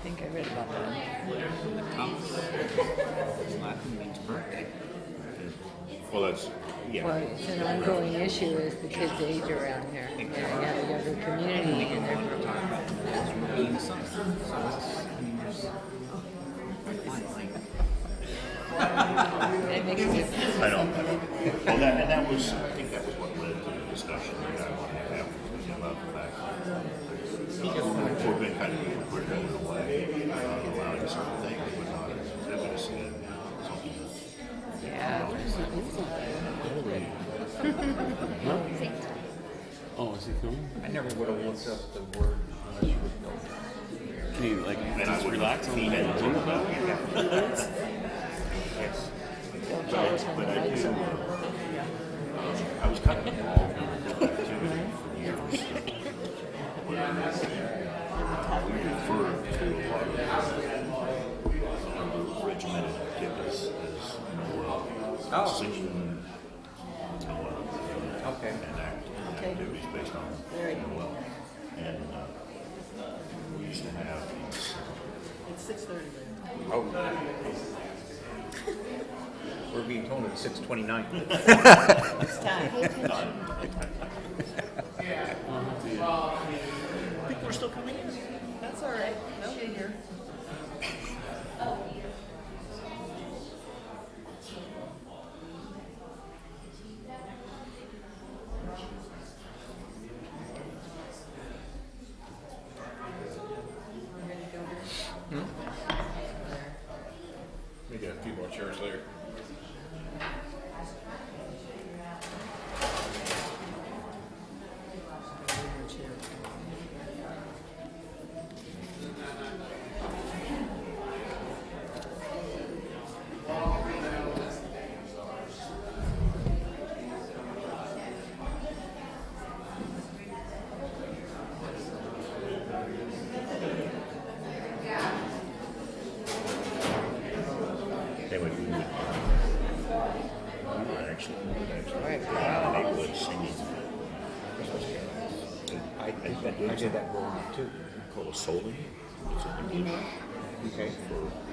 think I read about that. Latin means birthday. Well, that's, yeah. Well, it's an ongoing issue as the kids age around here. And we have a younger community and they're Being something. So it's, I mean, there's fine line. it makes a difference. I know. Well, that was, I think that was what led to the discussion that I wanted to have about the fact that we've been kind of, we're going away, allowing certain things, but not exhibits and something. Yeah. Oh, is he coming? I never would have looked up the word unless you would know. Can you like And I just would relax on he the had to gym? talk about it. Don't tell us when But the I lights do, are on. I was kind of involved in the activity for years. We referred to a lot of regimented activities as singing, Okay. and activities based on Very good. Noel. And we used to have these. It's 6:30. Oh. We're being told it's 6:29. It's time. People are still coming in. That's all right. They'll be here. We got a few more chairs there. They would, we would actually they would singing Christmas carols. I did that growing up too. Called a soling. It's an English. Okay.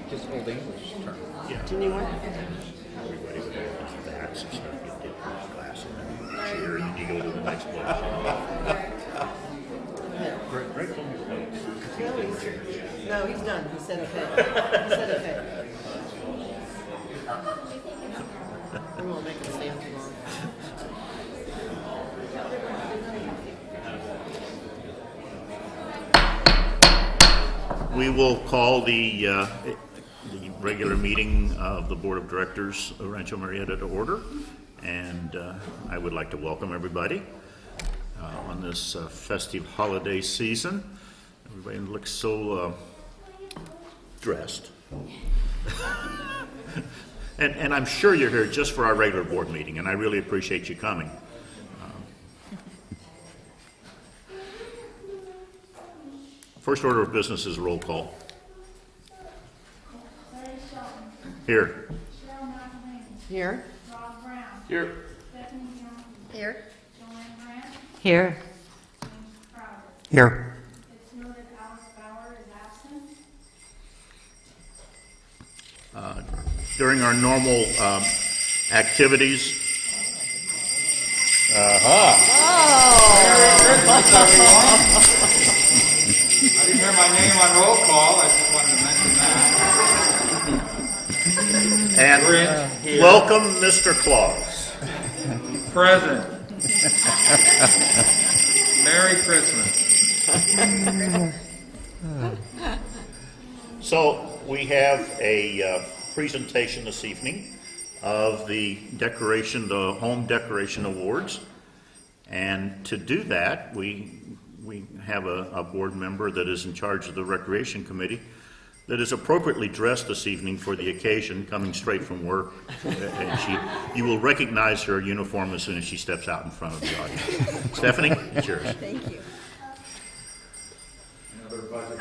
Just old English term. Yeah. Do you need one? Everybody would have these bats and stuff. You'd dip your glass in and cheer and you go to the next place. Great phone place. No, he's done. He said okay. He said okay. We won't make him stand too long. We will call the regular meeting of the Board of Directors of Rancho Murieta to order. And I would like to welcome everybody on this festive holiday season. Everybody looks so dressed. And I'm sure you're here just for our regular board meeting, and I really appreciate you coming. First order of business is a roll call. Here. Here. Rob Brown. Here. Stephanie Jones. Here. Joanne Grant. Here. James Crowder. Here. It's noted Alex Bauer is absent. During our normal activities, I didn't hear my name on roll call. I just wanted to mention that. and Brent here. welcome Mr. Claus. Present. Merry Christmas. So we have a presentation this evening of the home decoration awards. And to do that, we have a board member that is in charge of the Recreation Committee that is appropriately dressed this evening for the occasion, coming straight from work. And you will recognize her uniform as soon as she steps out in front of the audience. Stephanie, it's yours. Thank you. Another budget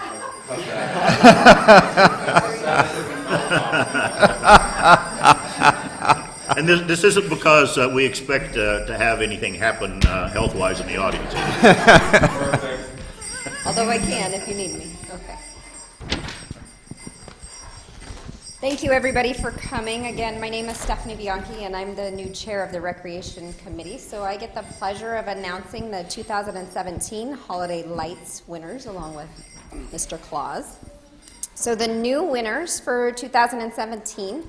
And this isn't because we expect to have anything happen health-wise in the audience. Perfect. Although I can if you need me. Okay. Thank you, everybody, for coming. Again, my name is Stephanie Bianchi, and I'm the new chair of the Recreation Committee. So I get the pleasure of announcing the 2017 Holiday Lights winners, along with Mr. Claus. So the new winners for 2017,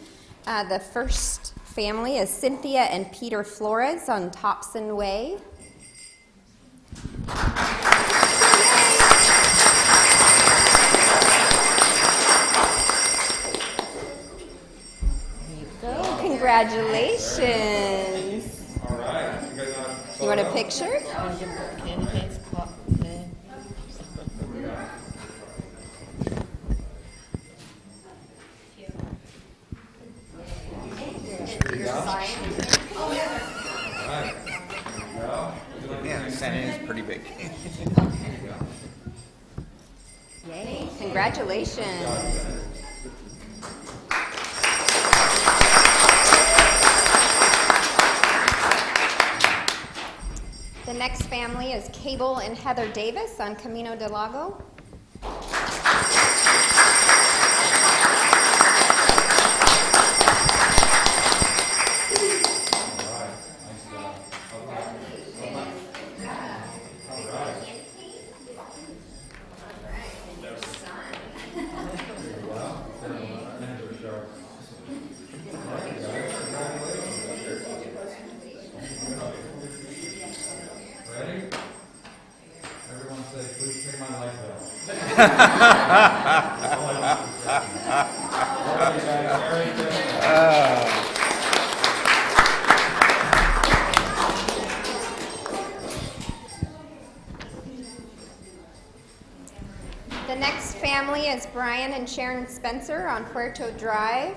the first family is Cynthia and Peter Flores on Thompson Way. So, congratulations. All right. You guys You want a picture? Candidates call name. Yeah, Santa is pretty big. Yay, congratulations. The next family is Cable and Heather Davis on Camino del Lago. ready? Everyone say, please pay my light bill. Merry Christmas. The next family is Brian and Sharon Spencer on Puerto Drive.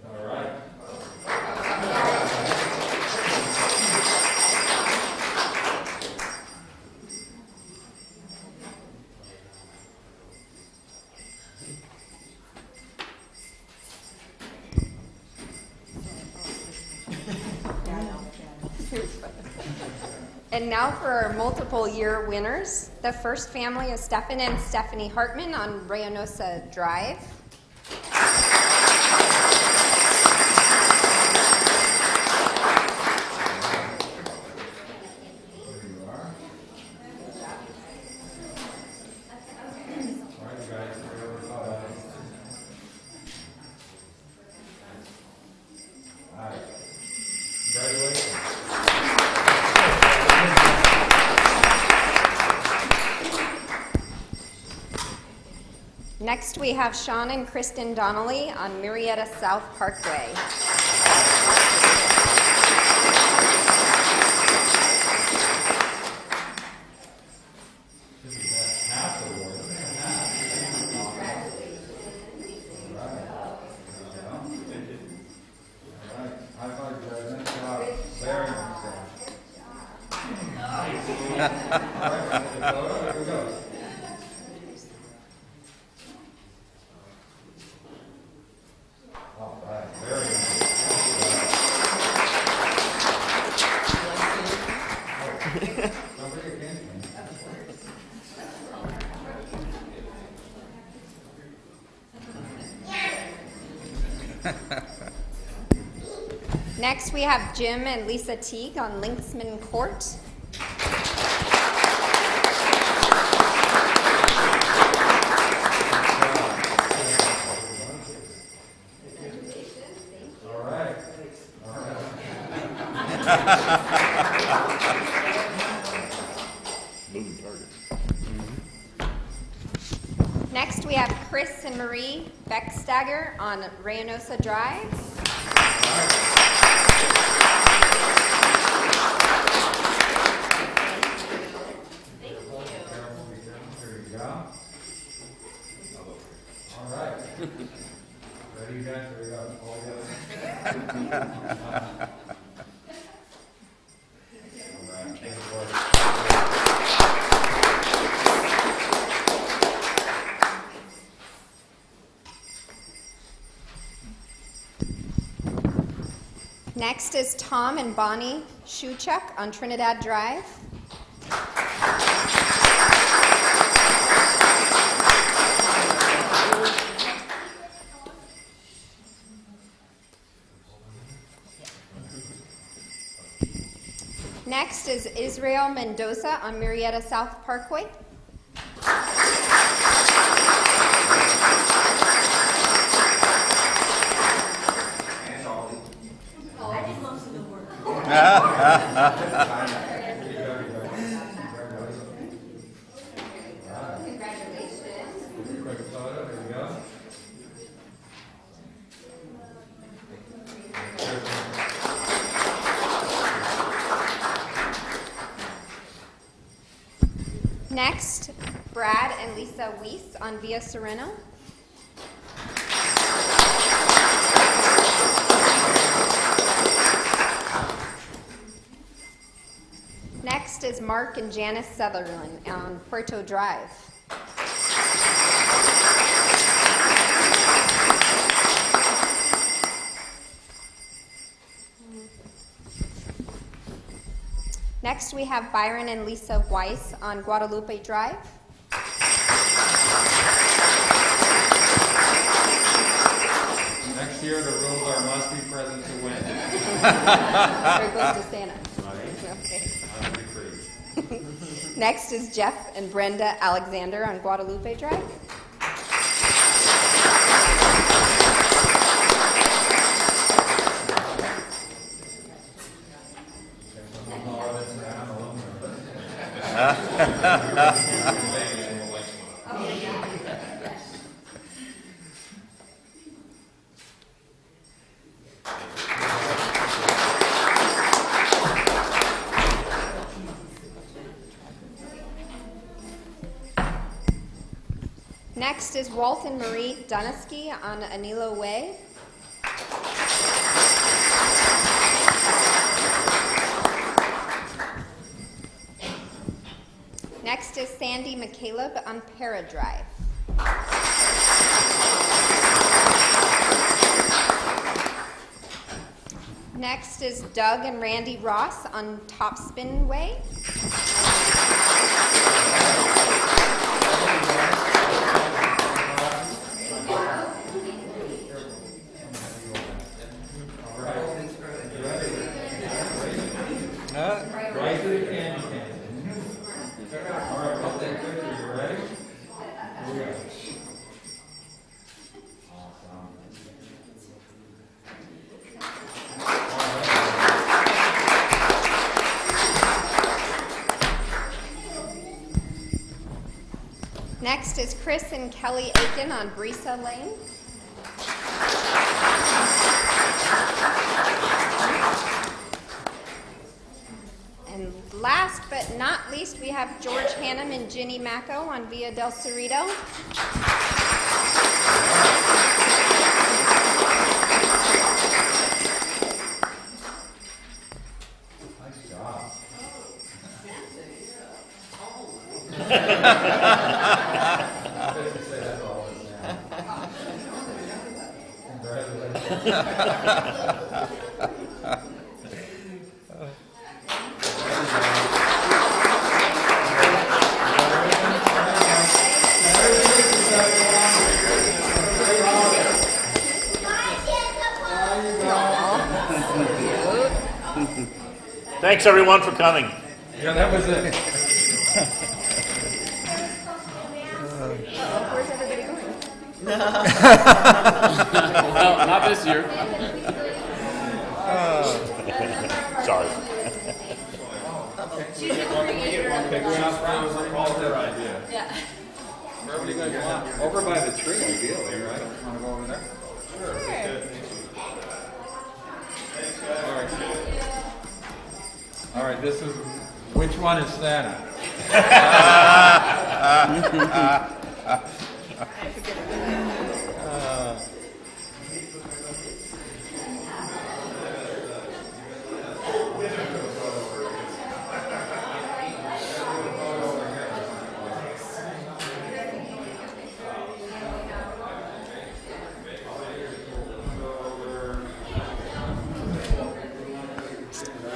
All right. And now for our multiple year winners. The first family is Stephen and Stephanie Hartman on Reynosa Drive. All right, you guys. All right. Congratulations. Next we have Sean and Kristen Donnelly on Murieta South Parkway. All right. High five, you guys. Nice job. Very nice job. All right, photo. Here we go. All right. Very nice. Don't forget your candy. Next we have Jim and Lisa Teague on Linksman Court. All right. Moving target. Next we have Chris and Marie Beckstagger on Reynosa Drive. Here you go. All right. Ready, you guys? Here we go. All together. All right. Next is Tom and Bonnie Shuchuk on Trinidad Drive. Next is Israel Mendoza on Murieta South Parkway. Quick photo, there you go. Next, Brad and Lisa Weiss on Via Sereno. Next is Mark and Janice Sutherland on Puerto Drive. Next, we have Byron and Lisa Weiss on Guadalupe Drive. Next year, the rules are must be present to win. There goes to Santa. Okay. Not recruit. Next is Jeff and Brenda Alexander on Guadalupe Drive. Next is Walt and Marie Dunisky on Anilo Way. Next is Sandy McCaleb on Para Drive. Next is Doug and Randy Ross on Topspin Way. Right to the candy cane. All right, I'll take a picture. You ready? Here we go. Awesome. Next is Chris and Kelly Aiken on Brisa Lane. And last but not least, we have George Hannum and Ginny Macco on Via del Cerrito. Nice job. Say that's all it is now. Congratulations. Thanks, everyone, for coming. Yeah, that was it. Where's everybody going? Well, not this year. Sorry. Figuring out that was all their idea. Yeah. Wherever you guys want. Over by the tree, ideally, right? Want to go over there? Sure. All right, this is, which one is Santa?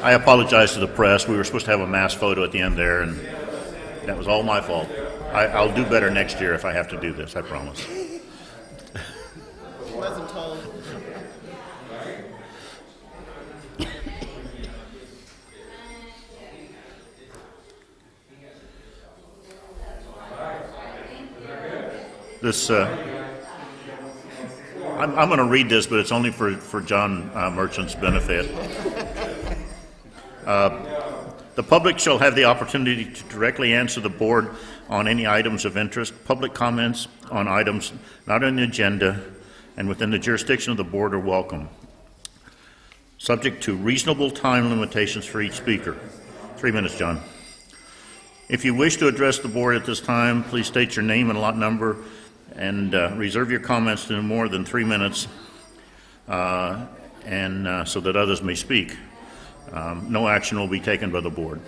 I apologize to the press. We were supposed to have a mass photo at the end there, and that was all my fault. I'll do better next year if I have to do this, I promise. Wasn't told. This, I'm going to read this, but it's only for John Merchant's benefit. The public shall have the opportunity to directly answer the board on any items of interest. Public comments on items not on the agenda and within the jurisdiction of the board are welcome, subject to reasonable time limitations for each speaker. 3 minutes, John. If you wish to address the board at this time, please state your name and lot number and reserve your comments to no more than 3 minutes so that others may speak. No action will be taken by the board.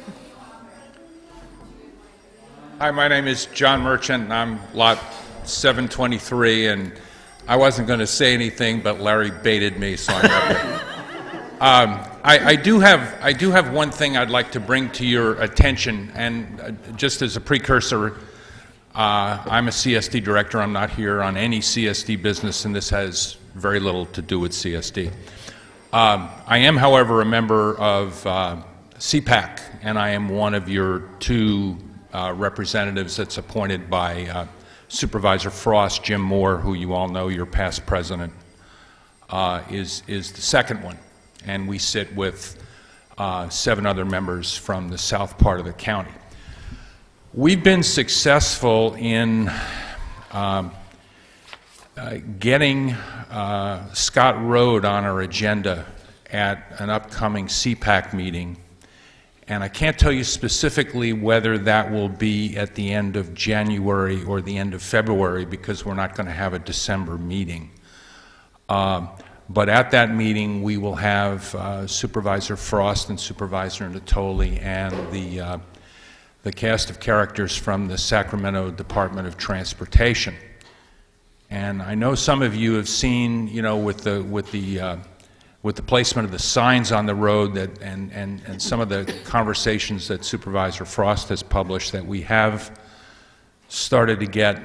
Hi, my name is John Merchant, and I'm lot 723, and I wasn't going to say anything, but Larry baited me, so I'm up here. I do have one thing I'd like to bring to your attention, and just as a precursor, I'm a CSD director. I'm not here on any CSD business, and this has very little to do with CSD. I am, however, a member of CPAC, and I am one of your two representatives that's appointed by Supervisor Frost. Jim Moore, who you all know, your past president, is the second one. And we sit with 7 other members from the south part of the county. We've been successful in getting Scott Road on our agenda at an upcoming CPAC meeting, and I can't tell you specifically whether that will be at the end of January or the end of February because we're not going to have a December meeting. But at that meeting we will have Supervisor Frost and Supervisor Natoli and the cast of characters from the Sacramento Department of Transportation. And I know some of you have seen, you know, with the placement of the signs on the road that, and some of the conversations that Supervisor Frost has published, that we have started to get,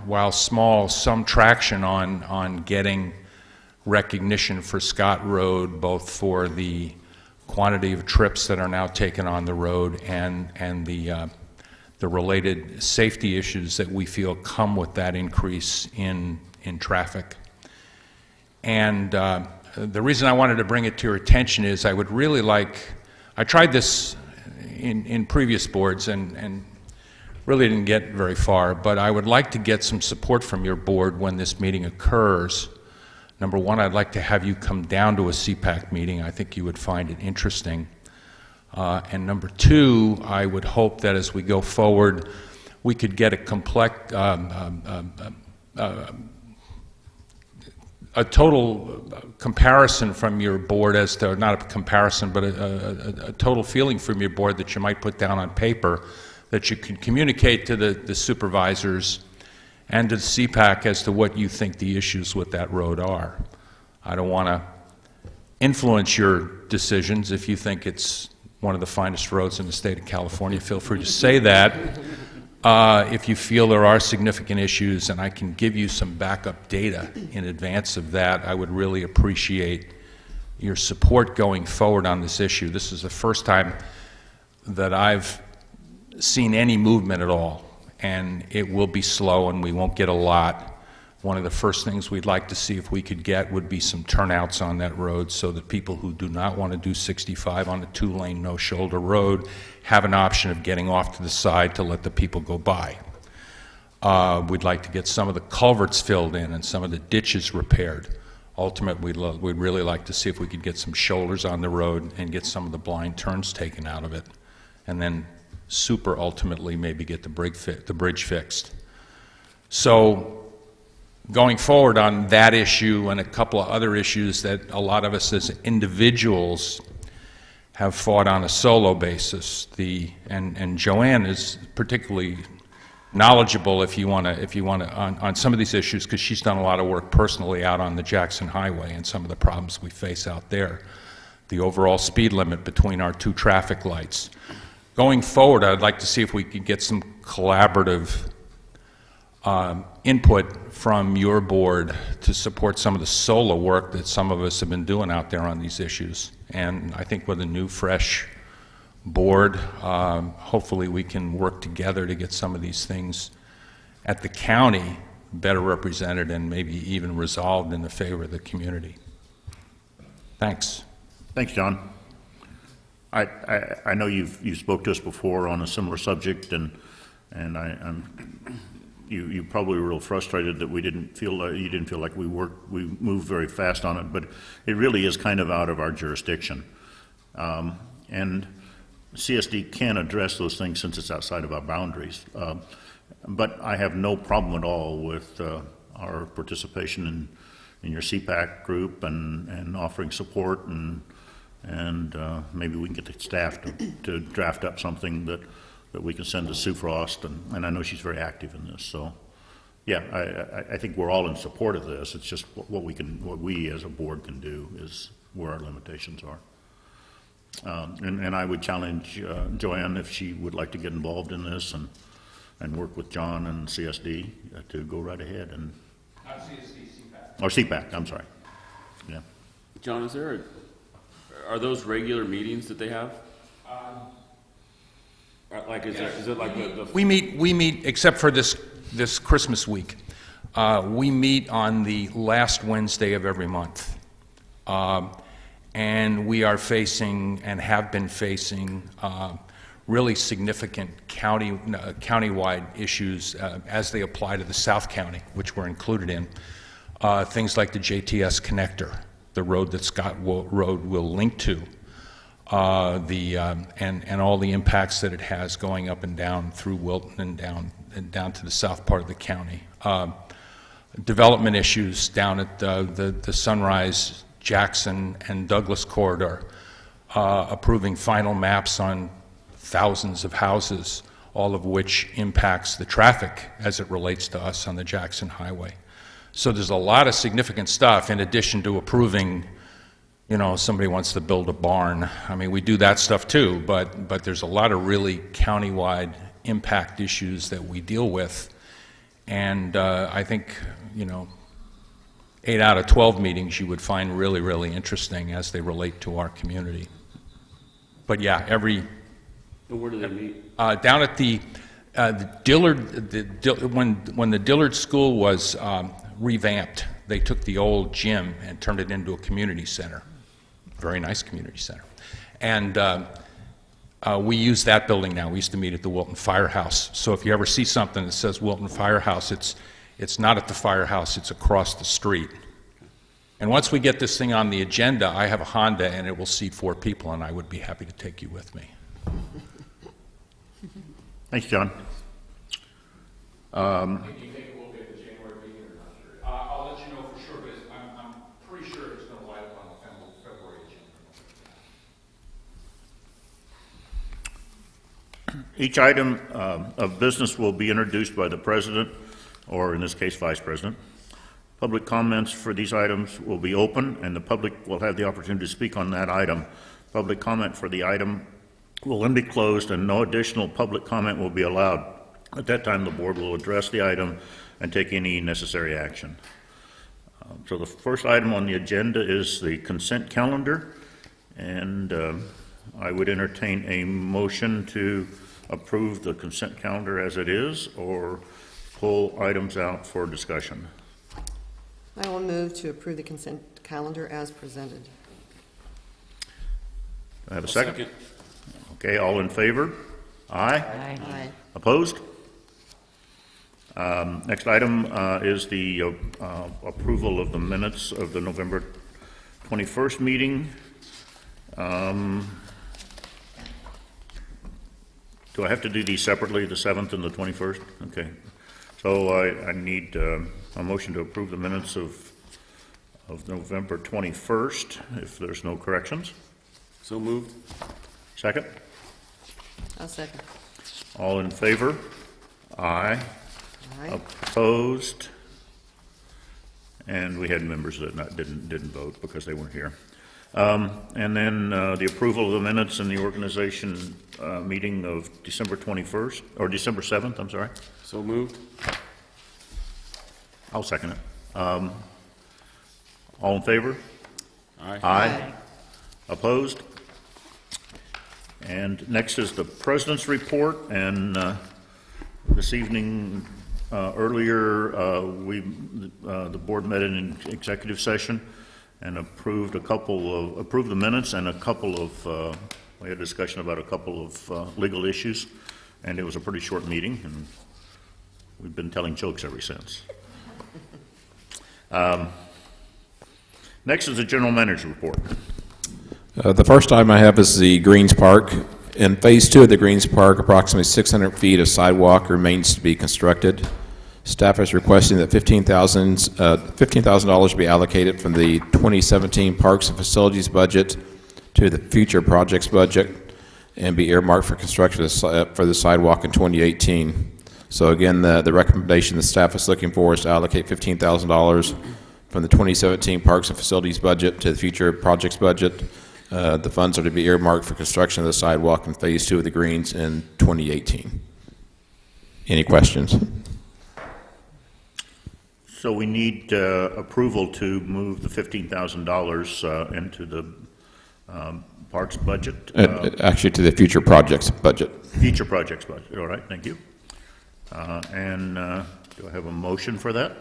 while small, some traction on getting recognition for Scott Road, both for the quantity of trips that are now taken on the road and the related safety issues that we feel come with that increase in traffic. And the reason I wanted to bring it to your attention is I would really like, I tried this in previous boards and really didn't get very far, but I would like to get some support from your board when this meeting occurs. Number one, I'd like to have you come down to a CPAC meeting. I think you would find it interesting. And number two, I would hope that as we go forward, we could get a total comparison from your board as to, not a comparison, but a total feeling from your board that you might put down on paper that you can communicate to the supervisors and to the CPAC as to what you think the issues with that road are. I don't want to influence your decisions. If you think it's one of the finest roads in the state of California, feel free to say that. If you feel there are significant issues and I can give you some backup data in advance of that, I would really appreciate your support going forward on this issue. This is the first time that I've seen any movement at all, and it will be slow and we won't get a lot. One of the first things we'd like to see if we could get would be some turnouts on that road so that people who do not want to do 65 on a 2-lane, no-shoulder road have an option of getting off to the side to let the people go by. We'd like to get some of the culverts filled in and some of the ditches repaired. Ultimately, we'd really like to see if we could get some shoulders on the road and get some of the blind turns taken out of it. And then super ultimately maybe get the bridge fixed. So going forward on that issue and a couple of other issues that a lot of us as individuals have fought on a solo basis, and Joanne is particularly knowledgeable if you want to on some of these issues because she's done a lot of work personally out on the Jackson Highway and some of the problems we face out there. the overall speed limit between our two traffic lights. Going forward, I'd like to see if we could get some collaborative input from your board to support some of the solo work that some of us have been doing out there on these issues. And I think with a new, fresh board, hopefully we can work together to get some of these things at the county better represented and maybe even resolved in the favor of the community. Thanks. Thanks, John. I know you spoke to us before on a similar subject, and you probably were real frustrated that you didn't feel like we moved very fast on it, but it really is kind of out of our jurisdiction, and CSD can address those things since it's outside of our boundaries. But I have no problem at all with our participation in your CPAC group and offering support, and maybe we can get the staff to draft up something that we can send to Sue Frost, and I know she's very active in this. So, yeah, I think we're all in support of this. It's just what we as a board can do is where our limitations are. And I would challenge Joanne if she would like to get involved in this and work with John and CSD to go right ahead and. Not CSD, CPAC. Or CPAC, I'm sorry. Yeah. John, are those regular meetings that they have? Like, is it like the We meet, except for this Christmas week, we meet on the last Wednesday of every month. And we are facing and have been facing really significant countywide issues as they apply to the South County, which we're included in. Things like the JTS connector, the road that Scott Road will link to, and all the impacts that it has going up and down through Wilton and down to the south part of the county. Development issues down at the Sunrise, Jackson, and Douglas corridor, approving final maps on thousands of houses, all of which impacts the traffic as it relates to us on the Jackson Highway. So there's a lot of significant stuff in addition to approving, somebody wants to build a barn. I mean, we do that stuff too, but there's a lot of really countywide impact issues that we deal with. And I think, 8 out of 12 meetings you would find really, really interesting as they relate to our community. But yeah, where do they meet? down at the Dillard, when the Dillard School was revamped, they took the old gym and turned it into a community center, very nice community center. And we use that building now. We used to meet at the Wilton Firehouse. So if you ever see something that says Wilton Firehouse, it's not at the firehouse, it's across the street. And once we get this thing on the agenda, I have a Honda and it will seat 4 people, and I would be happy to take you with me. Thanks, John. Do you think it will be at the January meeting or not sure? I'll let you know for sure, but I'm pretty sure it's going to light up on the February agenda. Each item of business will be introduced by the president, or in this case, vice president. Public comments for these items will be open, and the public will have the opportunity to speak on that item. Public comment for the item will then be closed, and no additional public comment will be allowed. At that time, the board will address the item and take any necessary action. So the first item on the agenda is the consent calendar, and I would entertain a motion to approve the consent calendar as it is, or pull items out for discussion. I will move to approve the consent calendar as presented. Do I have a second? Okay, all in favor? Aye. Aye. Opposed? Next item is the approval of the minutes of the November 21st meeting. Do I have to do these separately, the 7th and the 21st? Okay. So I need a motion to approve the minutes of November 21st, if there's no corrections. So moved. Second? I'll second. All in favor? Aye. Aye. Opposed? And we had members that didn't vote because they weren't here. And then the approval of the minutes in the organization meeting of December 21st, or December 7th, I'm sorry. So moved. I'll second it. All in favor? Aye. Aye. Opposed? And next is the President's report, and this evening, earlier, the board met in an executive session and approved the minutes and a couple of, we had a discussion about a couple of legal issues, and it was a pretty short meeting, and we've been telling jokes ever since. Next is the General Manager's report. The first item I have is the Greens Park. In Phase 2 of the Greens Park, approximately 600 feet of sidewalk remains to be constructed. Staff is requesting that $15,000 be allocated from the 2017 Parks and Facilities budget to the future projects budget and be earmarked for construction for the sidewalk in 2018. So again, the recommendation the staff is looking for is to allocate $15,000 from the 2017 Parks and Facilities budget to the future projects budget. The funds are to be earmarked for construction of the sidewalk in Phase 2 of the Greens in 2018. Any questions? So we need approval to move the $15,000 into the parks budget? Actually, to the future projects budget. Future projects budget, all right, thank you. And do I have a motion for that?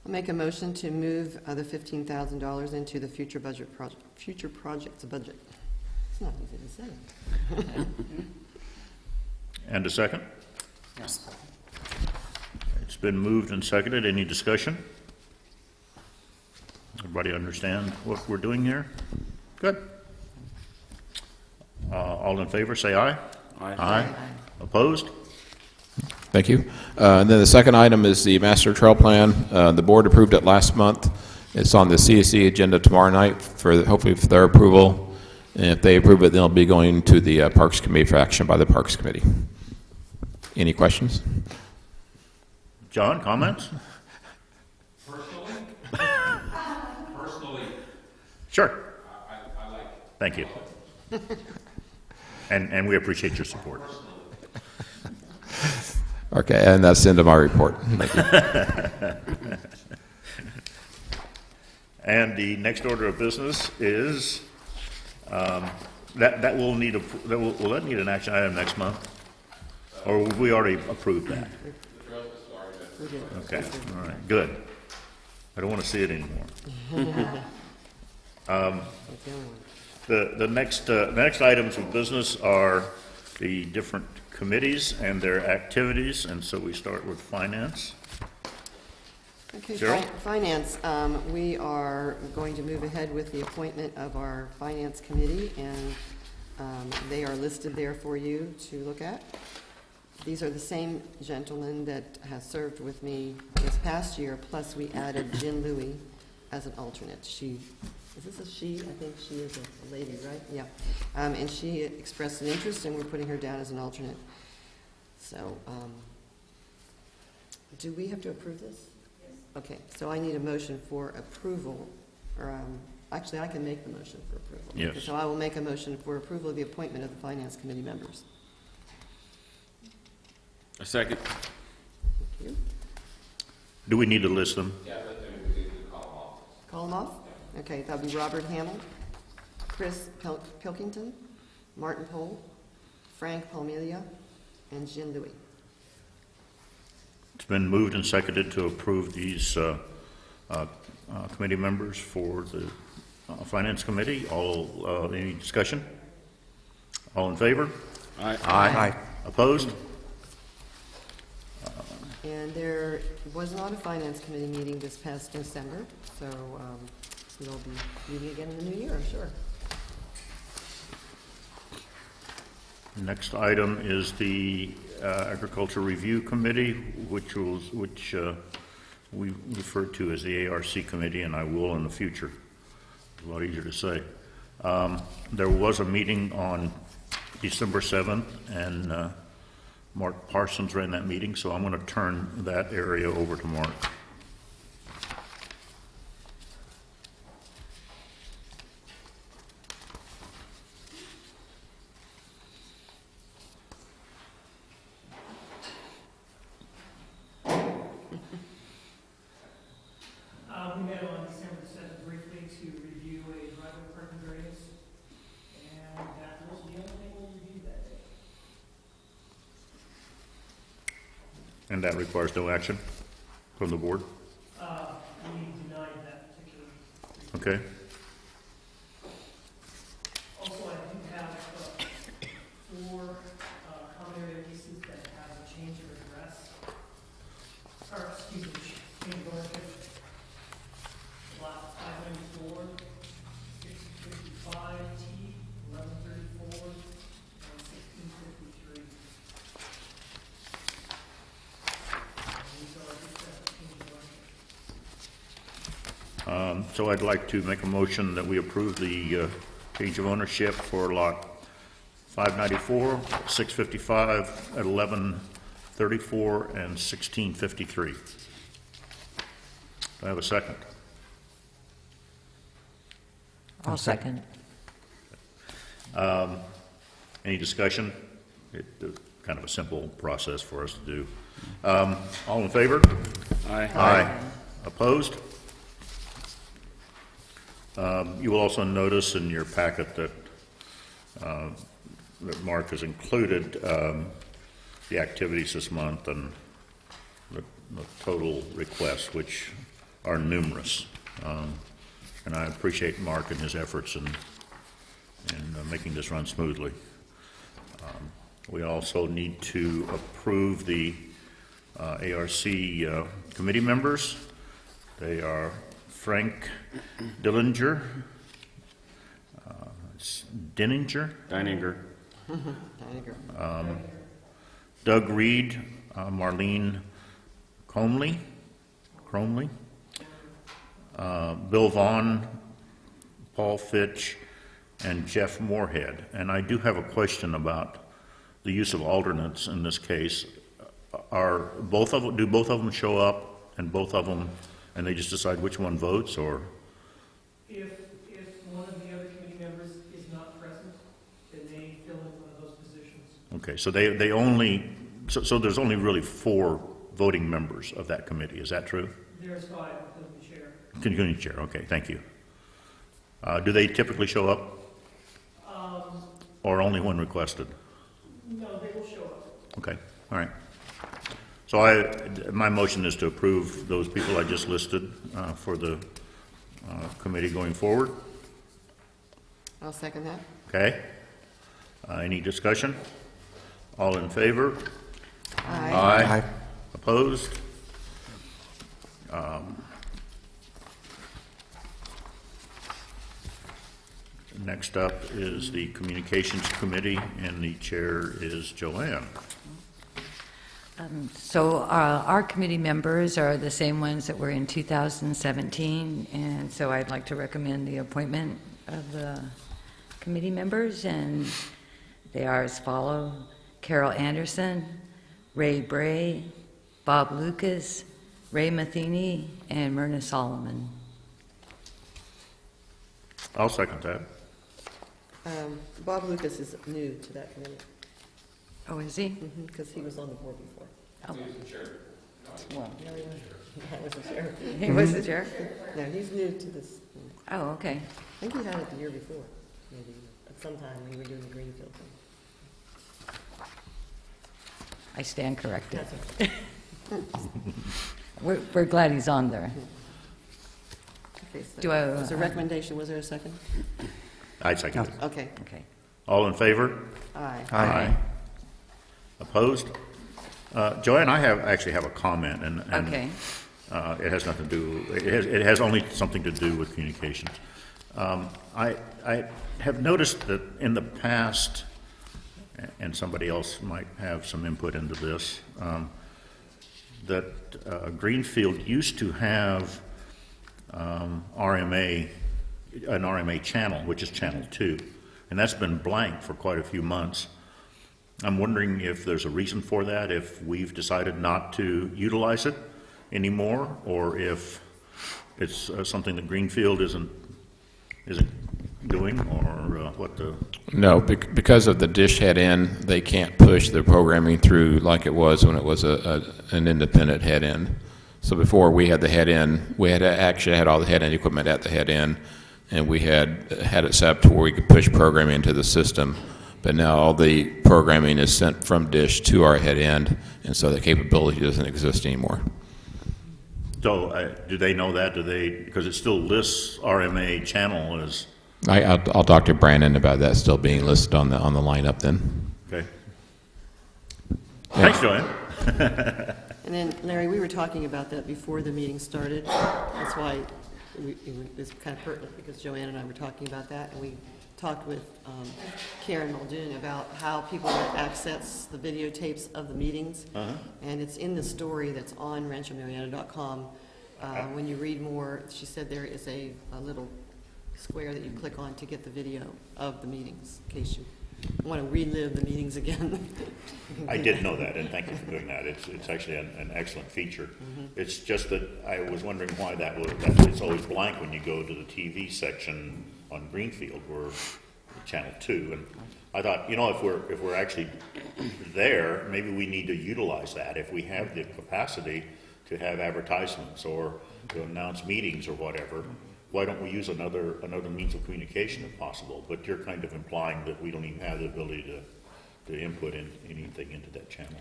I'll make a motion to move the $15,000 into the future projects budget. It's not easy to say. And a second? Yes. It's been moved and seconded. Any discussion? Everybody understand what we're doing here? Good. All in favor, say aye. Aye. Aye. Opposed? Thank you. And then the second item is the master trail plan. The board approved it last month. It's on the CSC agenda tomorrow night for hopefully for their approval. And if they approve it, then it'll be going to the Parks Committee for action by the Parks Committee. Any questions? John, comments? Personally, Sure. I like it. Thank you. And we appreciate your support. Okay, and that's the end of my report. Thank you. And the next order of business is, that will need will that need an action item next month? Or we already approved that? Okay, all right, good. I don't want to see it anymore. The next items of business are the different committees and their activities, and so we start with finance. Okay, Cheryl? Finance, we are going to move ahead with the appointment of our Finance Committee, and they are listed there for you to look at. These are the same gentleman that has served with me this past year, plus we added Jen Louie as an alternate. Is this a she? I think she is a lady, right? Yeah. And she expressed an interest, and we're putting her down as an alternate. So, do we have to approve this? Yes. Okay, so I need a motion for approval, or actually, I can make the motion for approval. Yes. Okay, so I will make a motion for approval of the appointment of the Finance Committee members. A second. Thank you. Do we need to list them? Call them off? Okay, that'll be Robert Hamill, Chris Pilkington, Martin Pohl, Frank Palmelia, and Jen Louie. It's been moved and seconded to approve these committee members for the Finance Committee. Any discussion? All in favor? Aye. Aye. Opposed? And there was not a Finance Committee meeting this past December, so we'll be meeting again in the new year, I'm sure. Next item is the Agriculture Review Committee, which we refer to as the ARC Committee, and I will in the future. It's a lot easier to say. There was a meeting on December 7th, and Mark Parsons ran that meeting, so I'm going to turn that area over to Mark. met on December 7th briefly to review a driveway parking variance, and that was the only thing we reviewed that day. And that requires no action from the board? We denied that particular. Okay. Also, I do have 4 common area leases that have a change of address, or excuse me, change of ownership. Lot 594, 655T, 1134, and 1653. These are just change of ownership. So I'd like to make a motion that we approve the change of ownership for lot 594, 655, 1134, and 1653. Do I have a second? I'll second. Any discussion? Kind of a simple process for us to do. All in favor? Aye. Aye. Opposed? You will also notice in your packet that Mark has included the activities this month and the total requests, which are numerous. And I appreciate Mark and his efforts in making this run smoothly. We also need to approve the ARC committee members. They are Frank Dillinger, Dininger, Doug Reed, Marlene Cromley, Bill Vaughn, Paul Fitch, and Jeff Moorhead. And I do have a question about the use of alternates in this case. Do both of them show up, and both of them, and they just decide which one votes, or? If one of the other committee members is not present, then they fill in one of those positions. Okay, so they only, so there's only really 4 voting members of that committee, is that true? There's 5, including the chair. Including the chair, okay, thank you. Do they typically show up? Or only when requested? No, they will show up. Okay, all right. So my motion is to approve those people I just listed for the committee going forward. I'll second that. Okay? Any discussion? All in favor? Aye. Opposed? Next up is the Communications Committee, and the chair is Joanne. So our committee members are the same ones that were in 2017, and so I'd like to recommend the appointment of the committee members, and they are as follow: Carol Anderson, Ray Bray, Bob Lucas, Ray Matheny, and Myrna Solomon. I'll second that. Bob Lucas is new to that committee, Oh, is he? because he was on the board before. Oh. Well, No, he wasn't the chair. he was the chair? No, he's new to this. Oh, okay. I think he had it the year before, maybe, at some time when we were doing the Greenfield thing. I stand corrected. That's okay. We're glad he's on there. Okay, so Do I- was there a recommendation, was there a second? I second it. Okay, Okay. All in favor? aye. Opposed? Joanne, I actually have a comment, and Okay. it has nothing to do. It has only something to do with communications. I have noticed that in the past, and somebody else might have some input into this, that Greenfield used to have an RMA channel, which is Channel 2, and that's been blank for quite a few months. I'm wondering if there's a reason for that, if we've decided not to utilize it anymore, or if it's something that Greenfield isn't doing, or what the... No, because of the dish head end, they can't push the programming through like it was when it was an independent head end. So before, we had the head end, we had actually had all the head end equipment at the head end, and we had it set up to where we could push programming into the system. But now all the programming is sent from Dish to our head end, and so the capability doesn't exist anymore. So, do they know that? Do they, because it still lists RMA channel as, I'll talk to Brandon about that still being listed on the lineup then. okay. Thanks, Joanne. And then, Larry, we were talking about that before the meeting started. That's why it's kind of pertinent, because Joanne and I were talking about that, and we talked with Karen Muldoon about how people would access the videotapes of the meetings. And it's in the story that's on ranchomurieta.com. When you read more, she said there is a little square that you click on to get the video of the meetings, in case you want to relive the meetings again. I did know that, and thank you for doing that. It's actually an excellent feature. It's just that I was wondering why it's always blank when you go to the TV section on Greenfield, or Channel 2, and I thought, if we're actually there, maybe we need to utilize that. If we have the capacity to have advertisements or to announce meetings or whatever, why don't we use another means of communication if possible? But you're kind of implying that we don't even have the ability to input anything into that channel.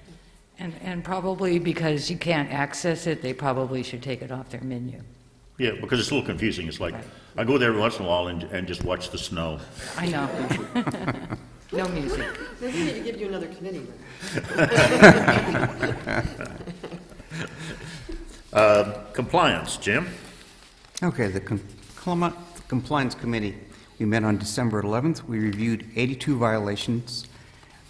And probably because you can't access it, they probably should take it off their menu. Yeah, because it's a little confusing. It's like, I go there every once in a while and just watch the snow. I know. No music. Maybe we need to give you another committee then. Compliance, Jim? Okay, the Compliance Committee, we met on December 11th. We reviewed 82 violations.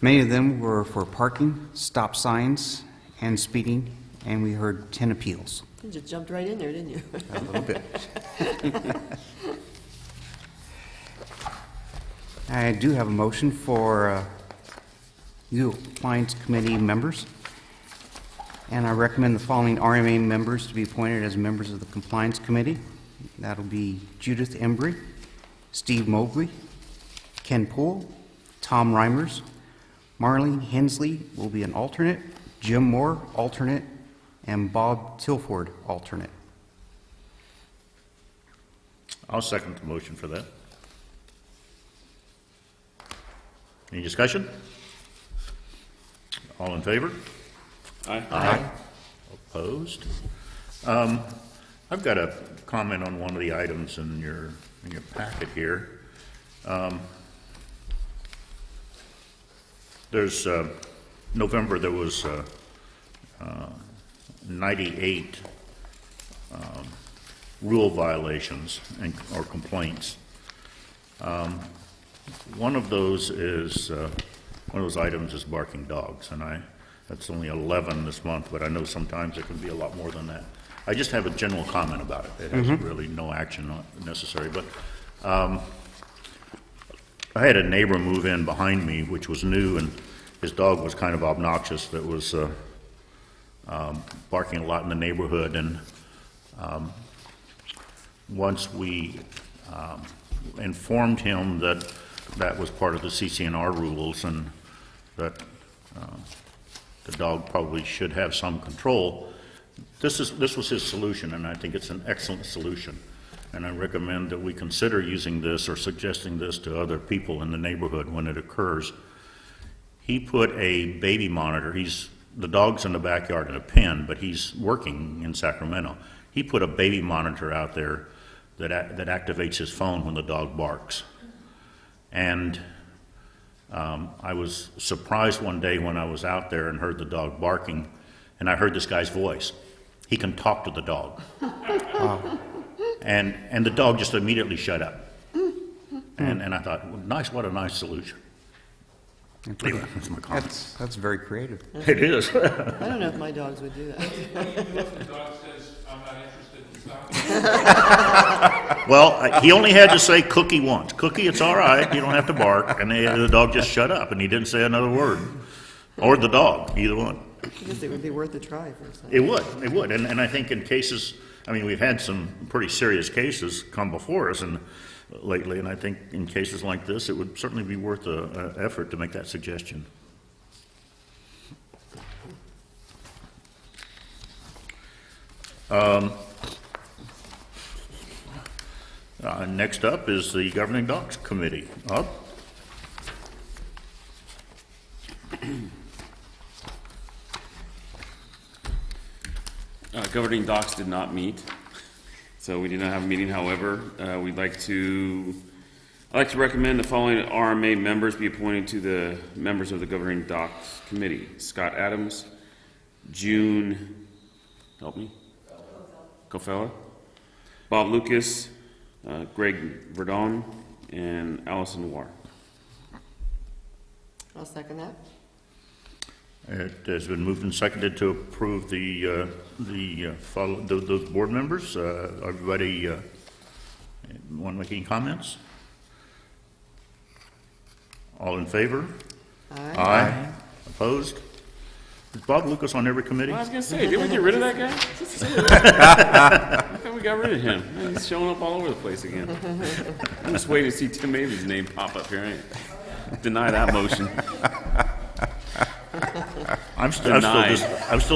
Many of them were for parking, stop signs, and speeding, and we heard 10 appeals. You just jumped right in there, didn't you? A little bit. I do have a motion for you Compliance Committee members, and I recommend the following RMA members to be appointed as members of the Compliance Committee. That'll be Judith Embry, Steve Mobley, Ken Poole, Tom Reimers, Marlene Hensley will be an alternate, Jim Moore, alternate, and Bob Tilford, alternate. I'll second the motion for that. Any discussion? All in favor? Aye. Opposed? I've got a comment on one of the items in your packet here. There's November. There was 98 rule violations or complaints. One of those items is barking dogs, and that's only 11 this month, but I know sometimes it can be a lot more than that. I just have a general comment about it. It has really no action necessary, but I had a neighbor move in behind me, which was new, and his dog was kind of obnoxious. That was barking a lot in the neighborhood, and once we informed him that that was part of the CCNR rules and that the dog probably should have some control, this was his solution, and I think it's an excellent solution. And I recommend that we consider using this or suggesting this to other people in the neighborhood when it occurs. He put a baby monitor. The dog's in the backyard in a pen, but he's working in Sacramento. He put a baby monitor out there that activates his phone when the dog barks. And I was surprised one day when I was out there and heard the dog barking, and I heard this guy's voice. He can talk to the dog. And the dog just immediately shut up. And I thought, well, nice, what a nice solution. Anyway, that's my comment. That's very creative. It is. I don't know if my dogs would do that. The dog says, I'm not interested in stopping. Well, he only had to say Cookie once. Cookie, it's all right. You don't have to bark. And the dog just shut up, and he didn't say another word. Or the dog, either one. I guess it would be worth a try for us. It would. And I think in cases, we've had some pretty serious cases come before us lately, and I think in cases like this, it would certainly be worth an effort to make that suggestion. Next up is the Governing Docs Committee. Up? Governing docs did not meet, so we did not have a meeting. However, I'd like to recommend the following RMA members be appointed to the members of the Governing Docs Committee: Scott Adams, June, help me, Kofella, Bob Lucas, Greg Verdon, and Allison Noir. I'll second that. It has been moved and seconded to approve the board members. Everybody want to make any comments? All in favor? Aye. Opposed? Is Bob Lucas on every committee? I was gonna say, did we get rid of that guy? I thought we got rid of him. He's showing up all over the place again. I'm just waiting to see Tim Mabey's name pop up here. I deny that motion. I'm still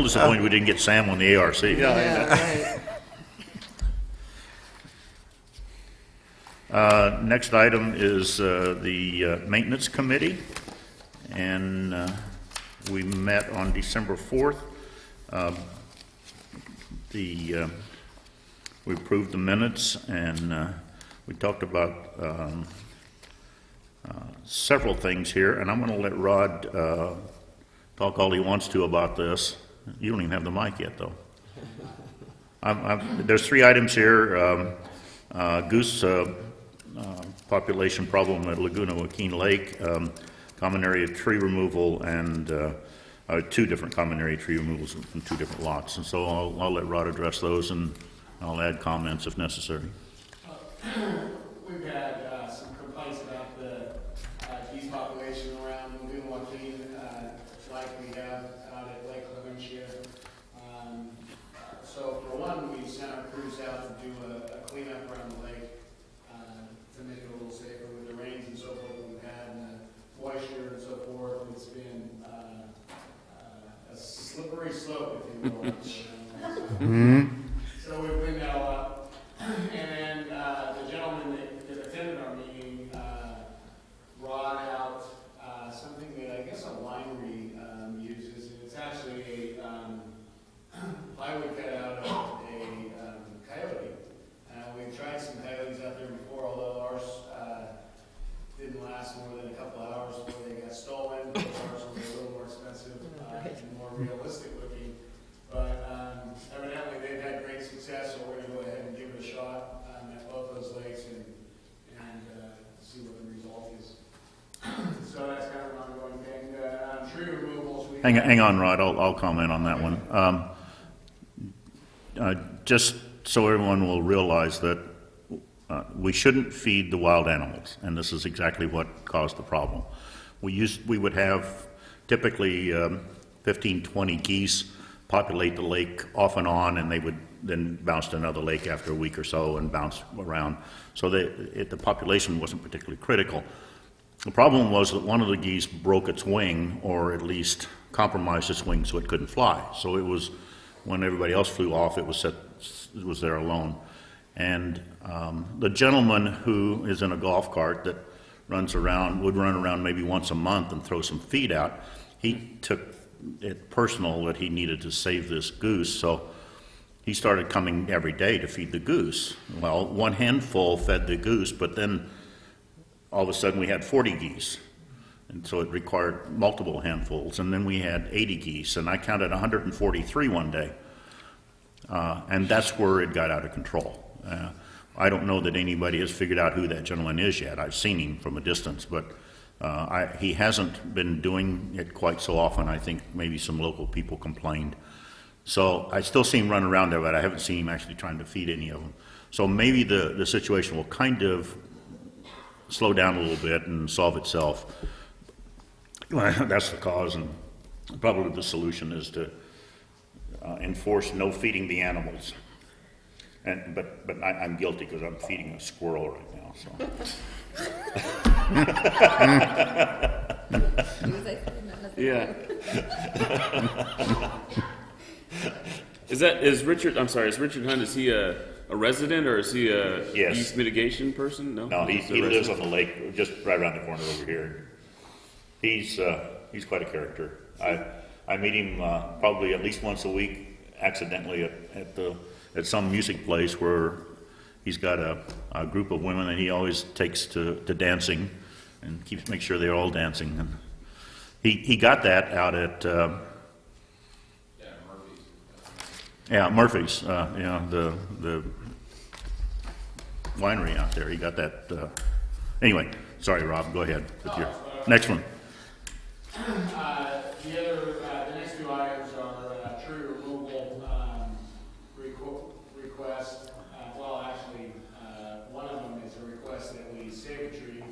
disappointed we didn't get Sam on the ARC. Yeah, right. Next item is the Maintenance Committee, and we met on December 4th. We approved the minutes, and we talked about several things here, and I'm going to let Rod talk all he wants to about this. You don't even have the mic yet, though. There's 3 items here. Goose population problem at Laguna Joaquin Lake, common area tree removal, and 2 different common area tree removals from 2 different lots. And so I'll let Rod address those, and I'll add comments if necessary. We've had some complaints about the geese population around Laguna Joaquin, like we have out at Lake Valencia. So for one, we sent our crews out to do a cleanup around the lake to make it a little safer with the rains and so forth that we've had, and the moisture and so forth. It's been a slippery slope, if you will. So we cleaned that all up. And then the gentleman that attended our meeting brought out something that I guess a winery uses. And it's actually a plywood cut out of a coyote. We've tried some coyotes out there before, although ours didn't last more than a couple hours before they got stolen. Ours were a little more expensive and more realistic looking. But evidently they've had great success, so we're going to go ahead and give it a shot at both those lakes and see what the result is. So that's kind of an ongoing thing. Tree removals. Hang on, Rod. I'll comment on that one. Just so everyone will realize that we shouldn't feed the wild animals, and this is exactly what caused the problem. We would have typically 15, 20 geese populate the lake off and on, and they would then bounce to another lake after a week or so and bounce around. So the population wasn't particularly critical. The problem was that one of the geese broke its wing, or at least compromised its wing so it couldn't fly. So it was, when everybody else flew off, it was there alone. And the gentleman who is in a golf cart that would run around maybe once a month and throw some feed out, he took it personal that he needed to save this goose, so he started coming every day to feed the goose. Well, one handful fed the goose, but then all of a sudden we had 40 geese, and so it required multiple handfuls, and then we had 80 geese, and I counted 143 one day, and that's where it got out of control. I don't know that anybody has figured out who that gentleman is yet. I've seen him from a distance, but he hasn't been doing it quite so often. I think maybe some local people complained. So I still see him run around there, but I haven't seen him actually trying to feed any of them. So maybe the situation will kind of slow down a little bit and solve itself. That's the cause, and probably the solution is to enforce no feeding the animals. But I'm guilty because I'm feeding a squirrel right now. So. Yeah. Is Richard Hunt, is he a resident or is he a Yes. use mitigation person? No, He's a he lives resident? on the lake, just right around the corner over here. He's quite a character. I meet him probably at least once a week, accidentally at some music place where he's got a group of women that he always takes to dancing, and makes sure they're all dancing. And he got that out at Murphy's. The winery out there. He got that. Anyway, sorry, Rob. Go ahead with your next one. The next two items are tree removal request. One of them is a request that we save a tree.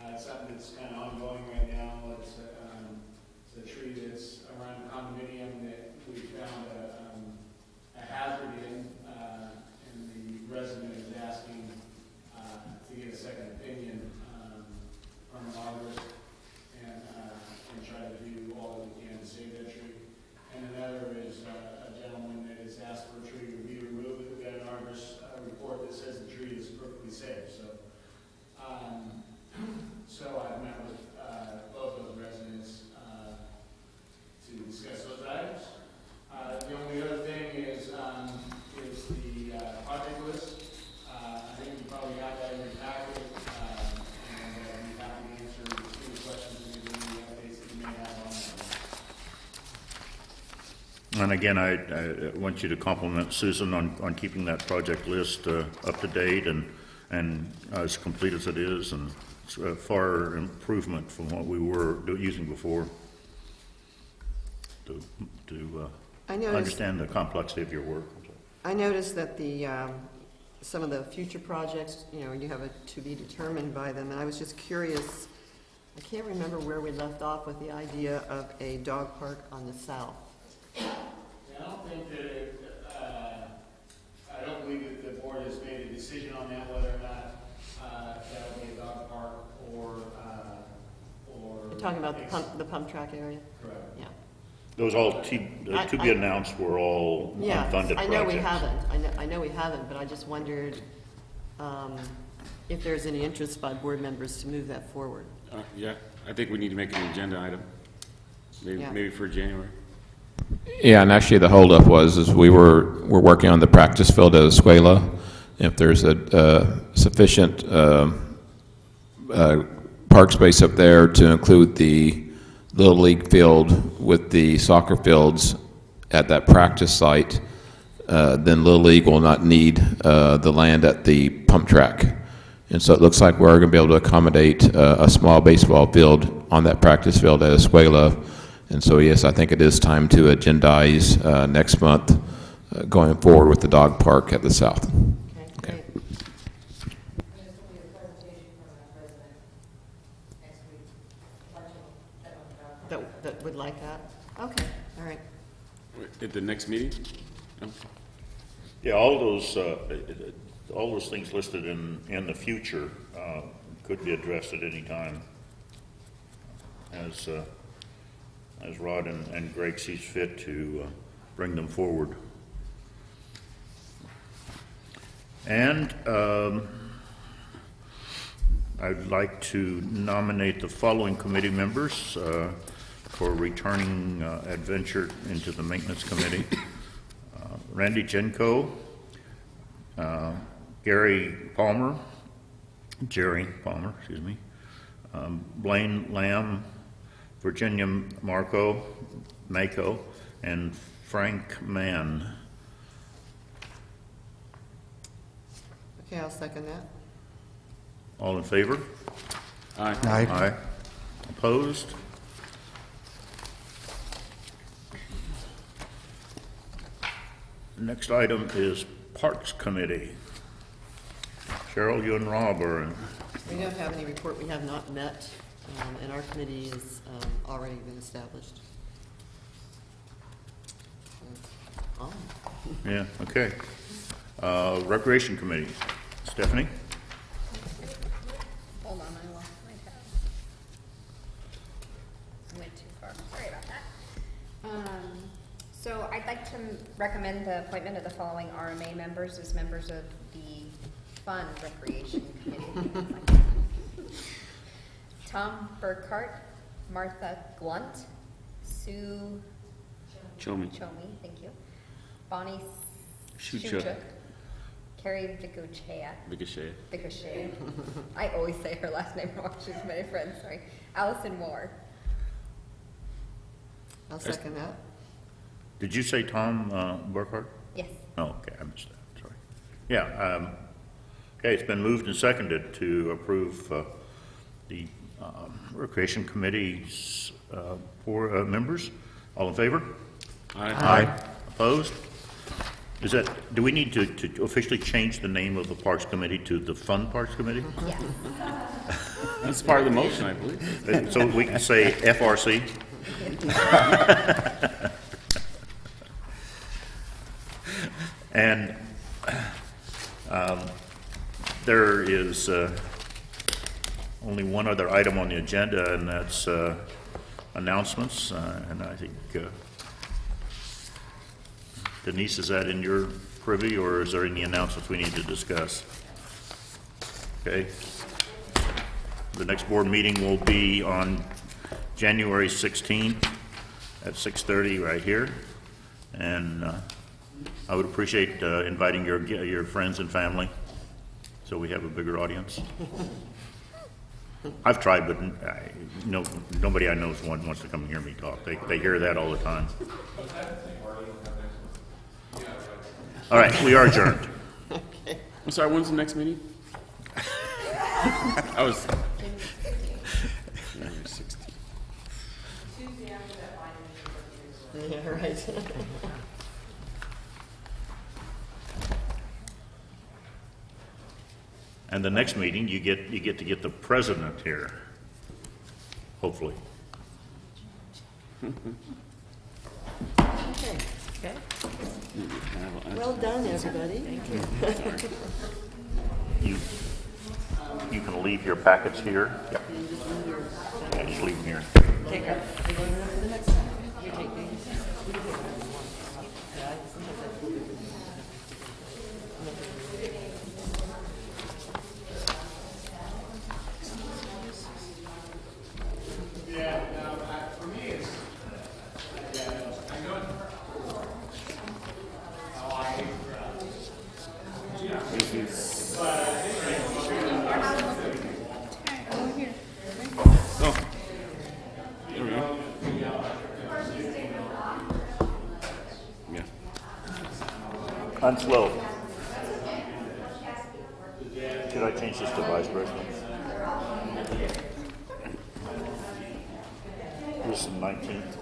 It's something that's kind of ongoing right now. It's a tree that's around the condominium that we found a hazard in, and the resident is asking to get a second opinion from an arborist and try to do all that we can to save that tree. And another is a gentleman that has asked for a tree to be removed. We've got an arborist report that says the tree is perfectly safe. So I've met with both those residents to discuss those items. The only other thing is the project list. I think you probably got that in your packet, and I'm happy to answer any questions and give any updates that you may have on that. And again, I want you to compliment Susan on keeping that project list up to date and as complete as it is, and it's a far improvement from what we were using before to I noticed- understand the complexity of your work. I noticed that some of the future projects, you have a to be determined by them, and I was just curious, I can't remember where we left off with the idea of a dog park on the south. I don't think that I don't believe that the board has made a decision on that, whether or not that will be a dog park or. You're talking about the pump track area? Correct. Yeah. Those all to be announced were all Yeah, unfunded projects. I know we haven't. I know we haven't, but I just wondered if there's any interest by board members to move that forward. Yeah, I think we need to make an agenda item, Yeah. maybe for January. Yeah, and actually the holdup is we're working on the practice field at Escuela. If there's a sufficient park space up there to include the Little League field with the soccer fields at that practice site, then Little League will not need the land at the pump track. And so it looks like we're going to be able to accommodate a small baseball field on that practice field at Escuela. And so, yes, I think it is time to agendize next month going forward with the dog park at the south. Okay, great. That would like that? Okay, all right. At the next meeting? No? Yeah, all those things listed in the future could be addressed at any time as Rod and Greg sees fit to bring them forward. And I'd like to nominate the following committee members for returning adventure into the maintenance committee. Randy Jenko, Jerry Palmer, Blaine Lamb, Virginia Mako, and Frank Mann. Okay, I'll second that. All in favor? Aye. Aye. Opposed? Next item is Parks Committee. Cheryl, you and Rob are in. We don't have any report. We have not met, and our committee has already been established. Oh. Yeah, okay. Recreation Committee. Stephanie? Hold on, I lost my tab. I went too far. Sorry about that. So I'd like to recommend the appointment of the following RMA members as members of the Fun Recreation Committee. Tom Burkhart, Martha Glunt, Sue Chomi. Chomi, thank you, Bonnie Shuchuk. Shuchuk, Carrie Vikuchea, Vikashea. I always say her last name wrong, she's my friend, sorry, Allison Moore. I'll second that. Did you say Tom Burkhart? Yes. Oh, okay, I missed that, sorry. Yeah, okay, it's been moved and seconded to approve the Recreation Committee's four members. All in favor? Aye. Opposed? Is that, do we need to officially change the name of the Parks Committee to the Fun Parks Committee? Yes. That's part of the motion, I believe. So we can say FRC? And there is only one other item on the agenda, and that's announcements. And I think, Denise, is that in your privy, or is there any announcements we need to discuss? Okay. The next board meeting will be on January 16th at 6:30 right here. And I would appreciate inviting your friends and family so we have a bigger audience. I've tried, but nobody I know wants to come and hear me talk. They hear that all the time. All right, we are adjourned. I'm sorry, when's the next meeting? I was. January 16th. Yeah, right. And the next meeting, you get to get the president here, hopefully. Okay. Well done, everybody. Thank you. You can leave your packets here. Yeah. Yeah, just leave them here. Take her. We're going on to the next one. You take these. Oh, there we go. Yeah. I'm slow. Should I change this to vice president? This is the 19th.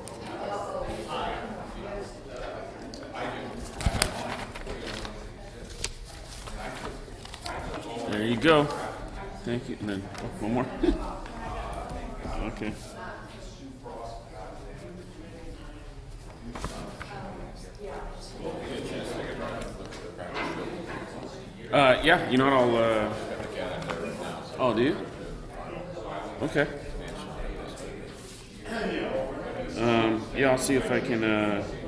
There you go. Thank you. And then one more. Okay. Yeah, you know what, oh, do you? Okay. Yeah, I'll see if I can,